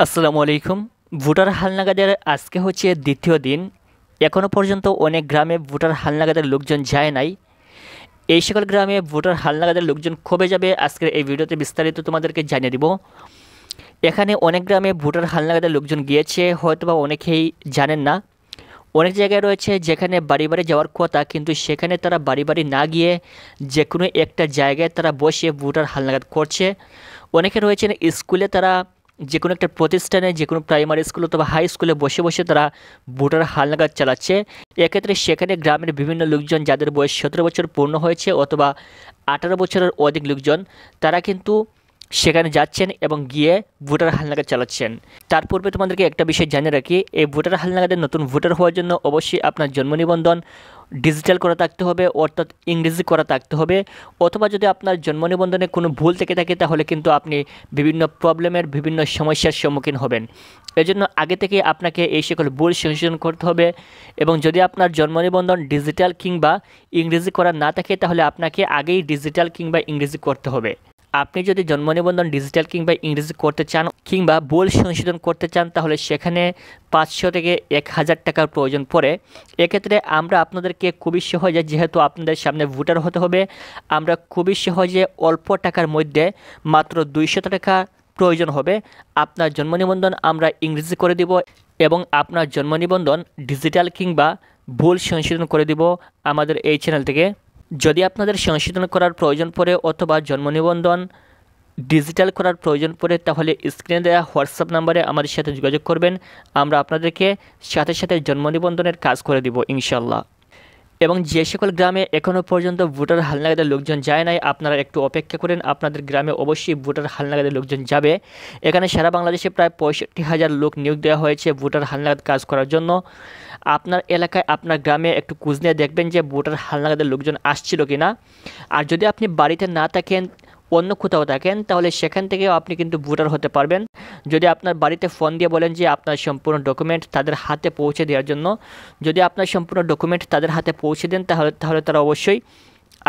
আসসালামু আলাইকুম। ভোটার হালনাগাদের আজকে হচ্ছে দ্বিতীয় দিন। এখনও পর্যন্ত অনেক গ্রামে ভোটার হালনাগাদের লোকজন যায় নাই। এই সকল গ্রামে ভোটার হালনাগাদের লোকজন কবে যাবে আজকের এই ভিডিওতে বিস্তারিত তোমাদেরকে জানিয়ে দিব। এখানে অনেক গ্রামে ভোটার হালনাগাদের লোকজন গিয়েছে, হয়তোবা অনেকেই জানেন না। অনেক জায়গায় রয়েছে যেখানে বাড়ি বাড়ি যাওয়ার কথা, কিন্তু সেখানে তারা বাড়ি বাড়ি না গিয়ে যে কোনো একটা জায়গায় তারা বসে ভোটার হালনাগাদ করছে। অনেকে রয়েছেন স্কুলে, তারা যে কোনো একটা প্রতিষ্ঠানে, যে কোনো প্রাইমারি স্কুল অথবা হাই স্কুলে বসে বসে তারা ভোটার হালনাগাদ চালাচ্ছে। এক্ষেত্রে সেখানে গ্রামের বিভিন্ন লোকজন যাদের বয়স 17 বছর পূর্ণ হয়েছে অথবা 18 বছরের অধিক লোকজন, তারা কিন্তু সেখানে যাচ্ছেন এবং গিয়ে ভোটার হালনাগাদ চালাচ্ছেন। তার পূর্বে তোমাদেরকে একটা বিষয় জানিয়ে রাখি, এই ভোটার হালনাগাদের নতুন ভোটার হওয়ার জন্য অবশ্যই আপনার জন্ম নিবন্ধন ডিজিটাল করা থাকতে হবে, অর্থাৎ ইংরেজি করা থাকতে হবে। অথবা যদি আপনার জন্ম নিবন্ধনে কোনো ভুল থেকে থাকে তাহলে কিন্তু আপনি বিভিন্ন প্রবলেমের, বিভিন্ন সমস্যার সম্মুখীন হবেন। এজন্য আগে থেকে আপনাকে এই সকল ভুল সংশোধন করতে হবে। এবং যদি আপনার জন্ম নিবন্ধন ডিজিটাল কিংবা ইংরেজি করা না থাকে তাহলে আপনাকে আগেই ডিজিটাল কিংবা ইংরেজি করতে হবে। আপনি যদি জন্ম নিবন্ধন ডিজিটাল কিংবা ইংরেজি করতে চান কিংবা ভুল সংশোধন করতে চান তাহলে সেখানে 500 থেকে 1000 টাকার প্রয়োজন পড়ে। এক্ষেত্রে আমরা আপনাদেরকে খুবই সহজে, যেহেতু আপনাদের সামনে ভোটার হতে হবে, আমরা খুবই সহজে অল্প টাকার মধ্যে মাত্র 200 টাকা প্রয়োজন হবে। আপনার জন্ম নিবন্ধন আমরা ইংরেজি করে দিব এবং আপনার জন্ম নিবন্ধন ডিজিটাল কিংবা ভুল সংশোধন করে দিব আমাদের এই চ্যানেল থেকে। যদি আপনাদের সংশোধন করার প্রয়োজন পড়ে অথবা জন্ম নিবন্ধন ডিজিটাল করার প্রয়োজন পড়ে তাহলে স্ক্রিনে দেওয়া হোয়াটসঅ্যাপ নাম্বারে আমাদের সাথে যোগাযোগ করবেন। আমরা আপনাদেরকে সাথে সাথে জন্ম নিবন্ধনের কাজ করে দিব ইনশাল্লাহ। এবং যে সকল গ্রামে এখনও পর্যন্ত ভোটার হালনাগাদের লোকজন যায় নাই, আপনারা একটু অপেক্ষা করেন, আপনাদের গ্রামে অবশ্যই ভোটার হালনাগাদের লোকজন যাবে। এখানে সারা বাংলাদেশে প্রায় 65,000 লোক নিয়োগ দেওয়া হয়েছে ভোটার হালনাগাদ কাজ করার জন্য। আপনার এলাকায়, আপনার গ্রামে একটু খোঁজ নিয়ে দেখবেন যে ভোটার হালনাগাদের লোকজন আসছিল কি না। আর যদি আপনি বাড়িতে না থাকেন, অন্য কোথাও থাকেন, তাহলে সেখান থেকেও আপনি কিন্তু ভোটার হতে পারবেন। যদি আপনার বাড়িতে ফোন দিয়ে বলেন যে আপনার সম্পূর্ণ ডকুমেন্ট তাদের হাতে পৌঁছে দেওয়ার জন্য, যদি আপনার সম্পূর্ণ ডকুমেন্ট তাদের হাতে পৌঁছে দেন তাহলে তারা অবশ্যই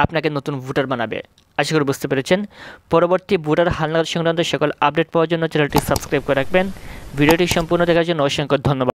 আপনাকে নতুন ভোটার বানাবে। আশা করি বুঝতে পেরেছেন। পরবর্তী ভোটার হালনাগাদ সংক্রান্ত সকল আপডেট পাওয়ার জন্য চ্যানেলটি সাবস্ক্রাইব করে রাখবেন। ভিডিওটি সম্পূর্ণ দেখার জন্য অসংখ্য ধন্যবাদ।